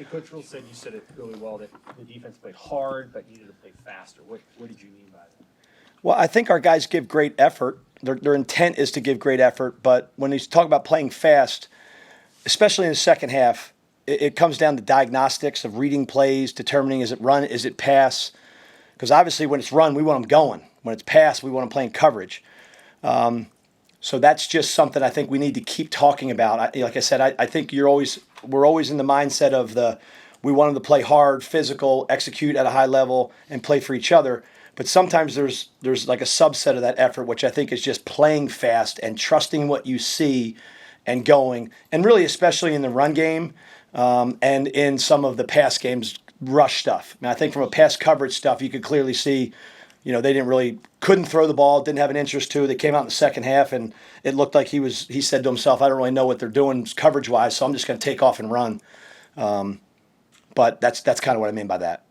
Coach Rule said you said it really well that the defense played hard but needed to play faster. What did you mean by that? Well, I think our guys give great effort. Their intent is to give great effort, but when you talk about playing fast, especially in the second half, it comes down to diagnostics of reading plays, determining is it run, is it pass. Because obviously when it's run, we want them going. When it's pass, we want them playing coverage. So that's just something I think we need to keep talking about. Like I said, I think we're always in the mindset of we want them to play hard, physical, execute at a high level, and play for each other. But sometimes there's like a subset of that effort, which I think is just playing fast and trusting what you see and going. And really, especially in the run game and in some of the pass games, rush stuff. I think from a pass coverage stuff, you could clearly see, they couldn't throw the ball, didn't have an interest to. They came out in the second half, and it looked like he said to himself, I don't really know what they're doing coverage-wise, so I'm just going to take off and run. But that's kind of what I mean by that.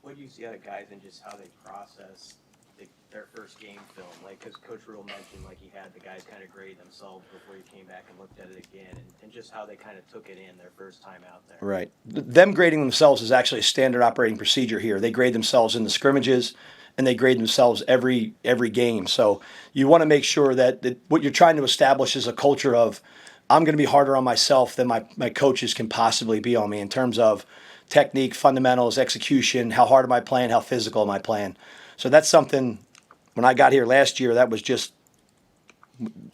What do you see out of guys and just how they process their first game film? Like, because Coach Rule mentioned, like, he had the guys kind of grade themselves before he came back and looked at it again, and just how they kind of took it in their first time out there. Right. Them grading themselves is actually a standard operating procedure here. They grade themselves in the scrimmages, and they grade themselves every game. So you want to make sure that what you're trying to establish is a culture of, I'm going to be harder on myself than my coaches can possibly be on me in terms of technique, fundamentals, execution, how hard am I playing, how physical am I playing. So that's something, when I got here last year, that was just,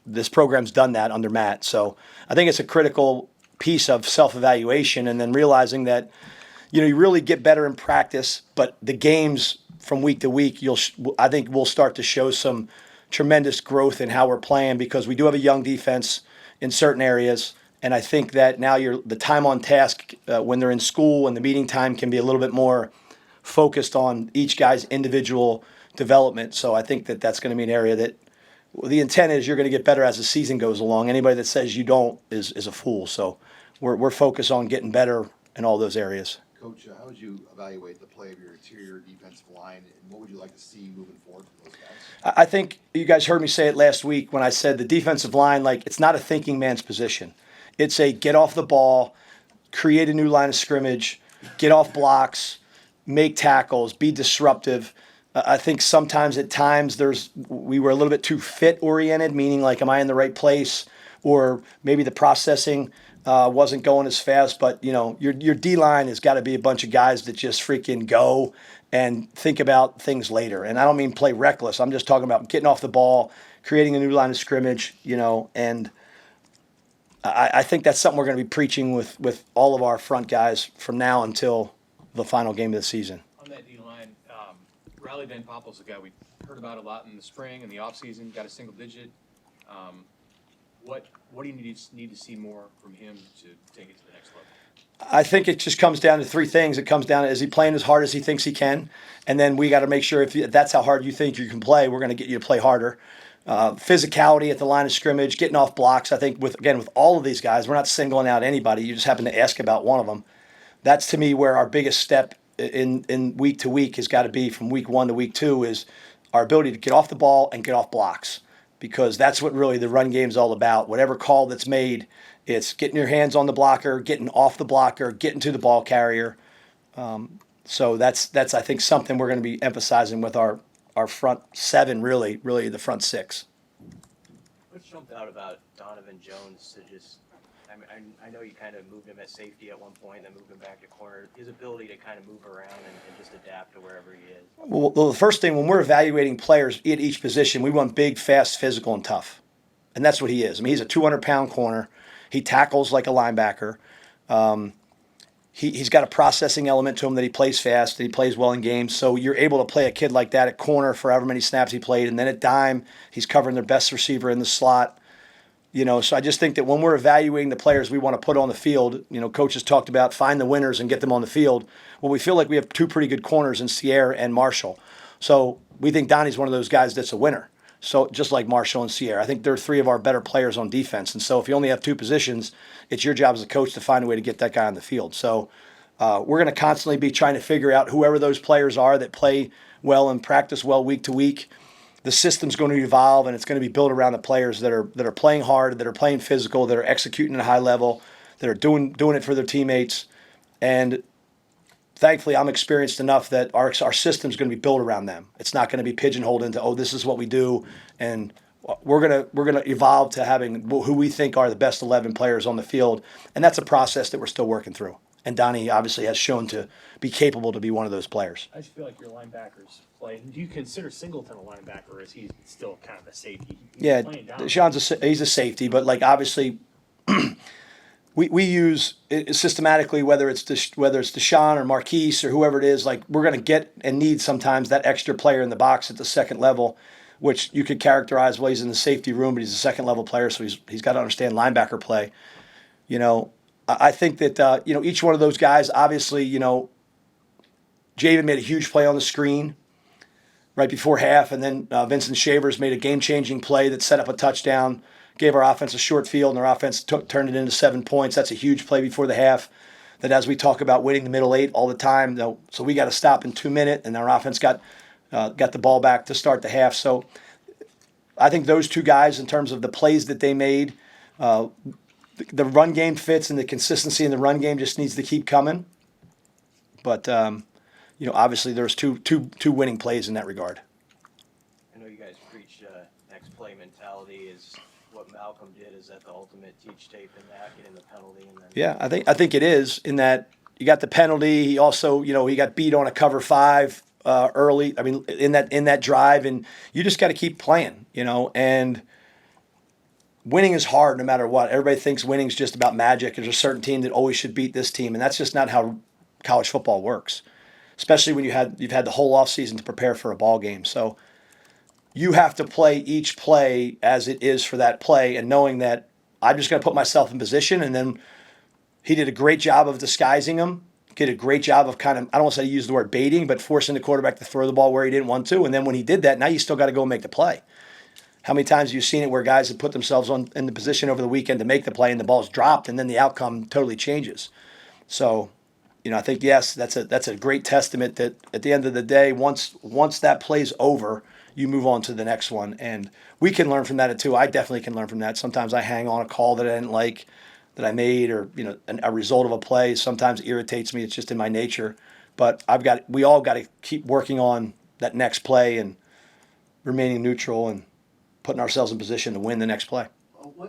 this program's done that under Matt. So I think it's a critical piece of self-evaluation, and then realizing that, you really get better in practice, but the games from week to week, I think we'll start to show some tremendous growth in how we're playing, because we do have a young defense in certain areas. And I think that now the time on task when they're in school and the meeting time can be a little bit more focused on each guy's individual development. So I think that that's going to be an area that the intent is you're going to get better as the season goes along. Anybody that says you don't is a fool. So we're focused on getting better in all those areas. Coach, how would you evaluate the play of your interior defensive line, and what would you like to see moving forward from those guys? I think you guys heard me say it last week when I said the defensive line, like, it's not a thinking man's position. It's a get off the ball, create a new line of scrimmage, get off blocks, make tackles, be disruptive. I think sometimes at times we were a little bit too fit oriented, meaning like, am I in the right place? Or maybe the processing wasn't going as fast, but your D-line has got to be a bunch of guys that just freaking go and think about things later. And I don't mean play reckless. I'm just talking about getting off the ball, creating a new line of scrimmage, and I think that's something we're going to be preaching with all of our front guys from now until the final game of the season. On that D-line, Riley Van Poppel's a guy we heard about a lot in the spring and the offseason, got a single digit. What do you need to see more from him to take it to the next level? I think it just comes down to three things. It comes down to, is he playing as hard as he thinks he can? And then we got to make sure if that's how hard you think you can play, we're going to get you to play harder. Physicality at the line of scrimmage, getting off blocks. I think with all of these guys, we're not singling out anybody. You just happen to ask about one of them. That's to me where our biggest step in week to week has got to be, from week 1 to week 2, is our ability to get off the ball and get off blocks, because that's what really the run game is all about. Whatever call that's made, it's getting your hands on the blocker, getting off the blocker, getting to the ball carrier. So that's I think something we're going to be emphasizing with our front seven, really the front six. What jumped out about Donovan Jones to just, I know you kind of moved him at safety at one point, then moved him back to corner. His ability to kind of move around and just adapt to wherever he is. Well, the first thing, when we're evaluating players at each position, we want big, fast, physical, and tough. And that's what he is. I mean, he's a 200-pound corner. He tackles like a linebacker. He's got a processing element to him that he plays fast, that he plays well in games. So you're able to play a kid like that at corner for however many snaps he played. And then at dime, he's covering their best receiver in the slot. So I just think that when we're evaluating the players we want to put on the field, coaches talked about find the winners and get them on the field. Well, we feel like we have two pretty good corners in Sierra and Marshall. So we think Donnie's one of those guys that's a winner. So just like Marshall and Sierra, I think they're three of our better players on defense. And so if you only have two positions, it's your job as a coach to find a way to get that guy on the field. So we're going to constantly be trying to figure out whoever those players are that play well and practice well week to week. The system's going to evolve, and it's going to be built around the players that are playing hard, that are playing physical, that are executing at a high level, that are doing it for their teammates. And thankfully, I'm experienced enough that our system's going to be built around them. It's not going to be pigeonholed into, oh, this is what we do, and we're gonna evolve to having who we think are the best 11 players on the field, and that's a process that we're still working through. And Donnie obviously has shown to be capable to be one of those players. I just feel like your linebackers play. Do you consider Singleton a linebacker, or is he still kind of a safety? He's Yeah, playing down. he's a safety, but like obviously. We use it systematically, whether it's Deshaun or Marquise or whoever it is, like we're going to get and need sometimes that extra player in the box at the second level, which you could characterize, well, he's in the safety room, but he's a second level player, so he's got to understand linebacker play. You know, I think that, each one of those guys, obviously, Javen made a huge play on the screen right before half, and then Vincent Shavers made a game-changing play that set up a touchdown, gave our offense a short field, and our offense turned it into 7 points. That's a huge play before the half that, as we talk about winning the middle eight all the time, so we got to stop in 2 minutes, and our offense got the ball back to start the half. So I think those two guys, in terms of the plays that they made, the run game fits, and the consistency in the run game just needs to keep coming. But, obviously there's two winning plays in that regard. I know you guys preach next play mentality. Is what Malcolm did, is that the ultimate teach tape in that, getting the penalty and then? Yeah, I think it is, in that you got the penalty. He also, he got beat on a cover 5 early. I mean, in that drive, and you just got to keep playing, and winning is hard no matter what. Everybody thinks winning is just about magic. There's a certain team that always should beat this team, and that's just not how college football works, especially when you've had the whole offseason to prepare for a ball game. So you have to play each play as it is for that play, and knowing that I'm just going to put myself in position. And then he did a great job of disguising him, did a great job of kind of, I don't want to say use the word baiting, but forcing the quarterback to throw the ball where he didn't want to. And then when he did that, now you still got to go and make the play. How many times have you seen it where guys have put themselves in the position over the weekend to make the play, and the ball's dropped, and then the outcome totally changes? So, I think, yes, that's a great testament that at the end of the day, once that play's over, you move on to the next one. And we can learn from that too. I definitely can learn from that. Sometimes I hang on a call that I didn't like, that I made, or a result of a play. Sometimes it irritates me. It's just in my nature. But we all got to keep working on that next play and remaining neutral and putting ourselves in position to win the next play.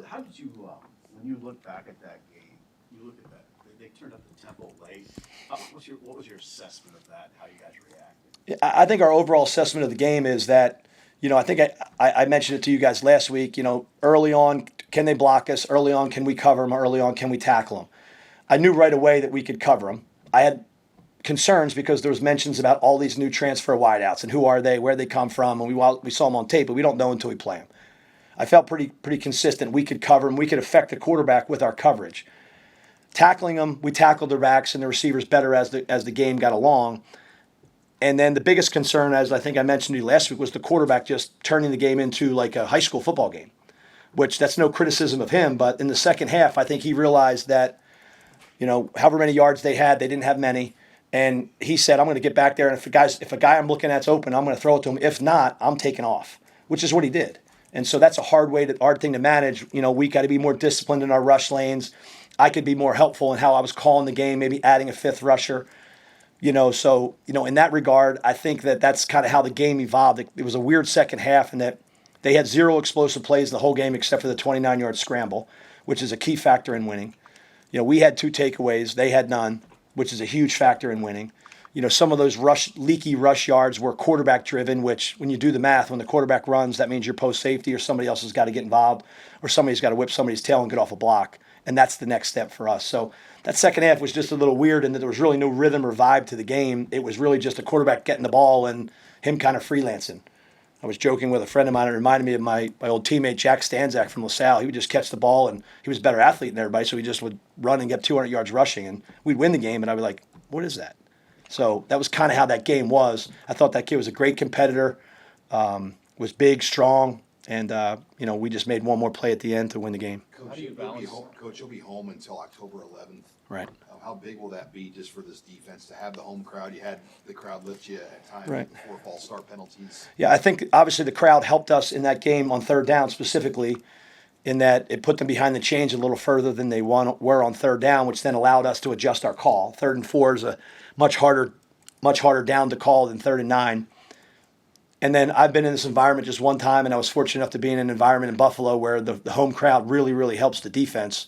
How did you, when you look back at that game, you look at that, they turned up the tempo late. What was your assessment of that, how you guys reacted? I think our overall assessment of the game is that, I think I mentioned it to you guys last week, early on, can they block us? Early on, can we cover them? Early on, can we tackle them? I knew right away that we could cover them. I had concerns because there was mentions about all these new transfer wideouts and who are they, where they come from, and we saw them on tape, but we don't know until we play them. I felt pretty consistent. We could cover them. We could affect the quarterback with our coverage. Tackling them, we tackled their backs and the receivers better as the game got along. And then the biggest concern, as I think I mentioned to you last week, was the quarterback just turning the game into like a high school football game, which that's no criticism of him. But in the second half, I think he realized that, however many yards they had, they didn't have many. And he said, I'm going to get back there, and if a guy I'm looking at's open, I'm going to throw it to him. If not, I'm taking off, which is what he did. And so that's a hard thing to manage. We got to be more disciplined in our rush lanes. I could be more helpful in how I was calling the game, maybe adding a fifth rusher. So in that regard, I think that's kind of how the game evolved. It was a weird second half in that they had 0 explosive plays the whole game except for the 29-yard scramble, which is a key factor in winning. We had 2 takeaways. They had none, which is a huge factor in winning. Some of those leaky rush yards were quarterback driven, which when you do the math, when the quarterback runs, that means you're post safety or somebody else has got to get involved or somebody's got to whip somebody's tail and get off a block. And that's the next step for us. So that second half was just a little weird in that there was really no rhythm or vibe to the game. It was really just a quarterback getting the ball and him kind of freelancing. I was joking with a friend of mine. It reminded me of my old teammate, Jack Stanzak from LaSalle. He would just catch the ball, and he was a better athlete than everybody, so he just would run and get 200 yards rushing, and we'd win the game, and I'd be like, what is that? So that was kind of how that game was. I thought that kid was a great competitor, was big, strong, and we just made one more play at the end to win the game. Coach, you'll be home until October 11th. Right. How big will that be just for this defense to have the home crowd? You had the crowd lift you at times Right. before false start penalties. Yeah, I think obviously the crowd helped us in that game on third down specifically in that it put them behind the chains a little further than they were on third down, which then allowed us to adjust our call. 3rd and 4 is a much harder down to call than 3rd and 9. And then I've been in this environment just one time, and I was fortunate enough to be in an environment in Buffalo where the home crowd really, really helps the defense.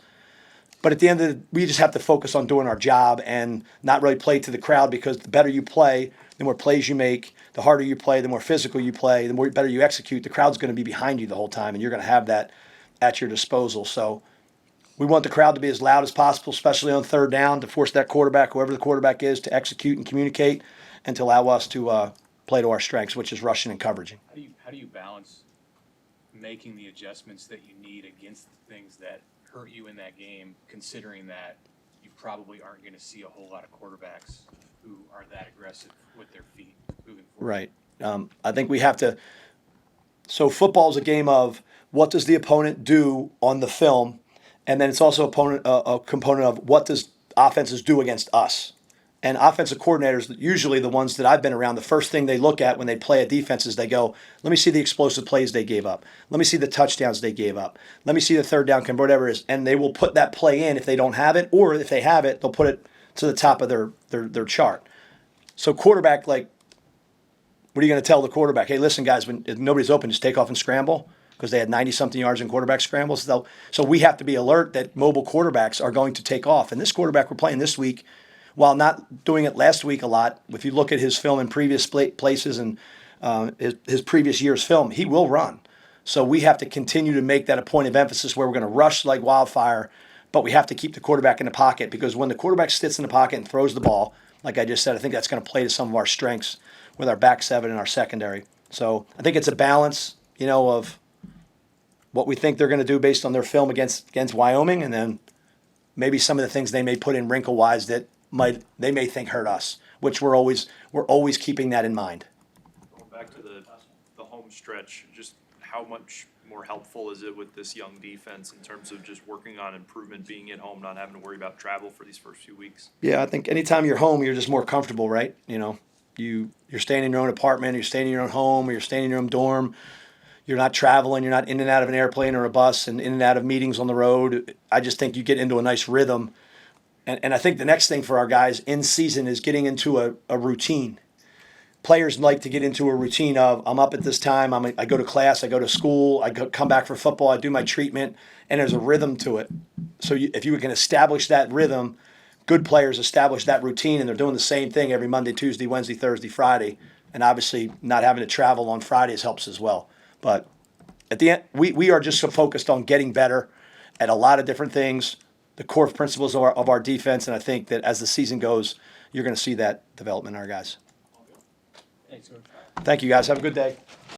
But at the end of the, we just have to focus on doing our job and not really play to the crowd, because the better you play, the more plays you make, the harder you play, the more physical you play, the more better you execute, the crowd's going to be behind you the whole time, and you're going to have that at your disposal. So we want the crowd to be as loud as possible, especially on third down, to force that quarterback, whoever the quarterback is, to execute and communicate, and to allow us to play to our strengths, which is rushing and coveraging. How do you balance making the adjustments that you need against the things that hurt you in that game, considering that you probably aren't going to see a whole lot of quarterbacks who are that aggressive with their feet moving forward? Right. I think we have to. So football is a game of what does the opponent do on the film, and then it's also a component of what does offenses do against us. And offensive coordinators, usually the ones that I've been around, the first thing they look at when they play a defense is they go, let me see the explosive plays they gave up. Let me see the touchdowns they gave up. Let me see the third down, whatever it is. And they will put that play in if they don't have it, or if they have it, they'll put it to the top of their chart. So quarterback, like, what are you going to tell the quarterback? Hey, listen, guys, if nobody's open, just take off and scramble, because they had 90-something yards in quarterback scrambles. So we have to be alert that mobile quarterbacks are going to take off. And this quarterback we're playing this week, while not doing it last week a lot, if you look at his film in previous places and his previous year's film, he will run. So we have to continue to make that a point of emphasis where we're going to rush like wildfire, but we have to keep the quarterback in the pocket, because when the quarterback sits in the pocket and throws the ball, like I just said, I think that's going to play to some of our strengths with our back seven and our secondary. So I think it's a balance, of what we think they're going to do based on their film against Wyoming, and then maybe some of the things they may put in wrinkle-wise that they may think hurt us, which we're always keeping that in mind. Going back to the home stretch, just how much more helpful is it with this young defense in terms of just working on improvement, being at home, not having to worry about travel for these first few weeks? Yeah, I think anytime you're home, you're just more comfortable, right? You're staying in your own apartment, you're staying in your own home, or you're staying in your own dorm. You're not traveling, you're not in and out of an airplane or a bus and in and out of meetings on the road. I just think you get into a nice rhythm. And I think the next thing for our guys in season is getting into a routine. Players like to get into a routine of, I'm up at this time, I go to class, I go to school, come back for football, I do my treatment, and there's a rhythm to it. So if you can establish that rhythm, good players establish that routine, and they're doing the same thing every Monday, Tuesday, Wednesday, Thursday, Friday. And obviously not having to travel on Fridays helps as well. But at the end, we are just so focused on getting better at a lot of different things, the core principles of our defense, and I think that as the season goes, you're going to see that development in our guys. Thanks, Coach. Thank you, guys. Have a good day.